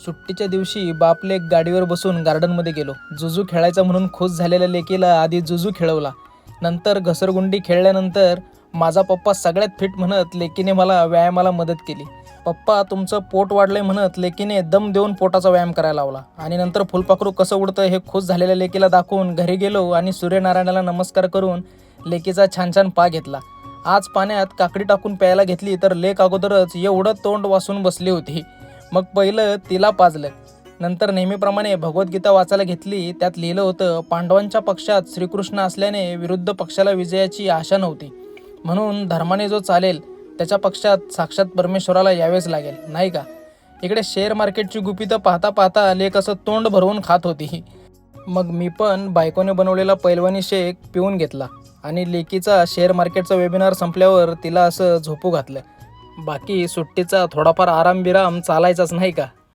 सुट्टीच्या दिवशी बापलेक गाडीवर बसून गार्डनमध्ये गेलो. जुजू खेळायचा म्हणून खुश झालेल्या लेकीला आधी जुजू खेळवला. नंतर घसरगुंडी खेळल्यानंतर माझा पप्पा सगळ्यात फिट म्हणत लेकीने मला व्यायामाला मदत केली. पप्पा तुमचं पोट वाढलंय म्हणत लेकीने दम देऊन पोटाचा व्यायाम करायला लावला. आणि नंतर फुलपाखरू कसं उडतं हे खुश झालेल्या लेकीला दाखवून घरी गेलो आणि सूर्यनारायणाला नमस्कार करून लेकीचा छान छान पा घेतला. आज पाण्यात काकडी टाकून प्यायला घेतली तर लेक अगोदरच एवढं तोंड वासून बसली होती. मग पहिलं तिला पाजलं. नंतर नेहमीप्रमाणे भगवद्गीता वाचायला घेतली. त्यात लिहिलं होतं, पांडवांच्या पक्षात श्रीकृष्ण असल्याने विरुद्ध पक्षाला विजयाची आशा नव्हती, म्हणून धर्माने जो चालेल त्याच्या पक्षात साक्षात परमेश्वराला यावेच लागेल, नाही का. इकडे शेअर मार्केटची गुपितं पाहता पाहता लेक असं तोंड भरवून खात होती. मग मी पण बायकोने बनवलेला पैलवानी शेक पिऊन घेतला आणि लेकीचा शेअर मार्केटचा वेबिनार संपल्यावर तिला असं झोपू घातलं. बाकी सुट्टीचा थोडाफार आराम बिराम चालायचाच, नाही का.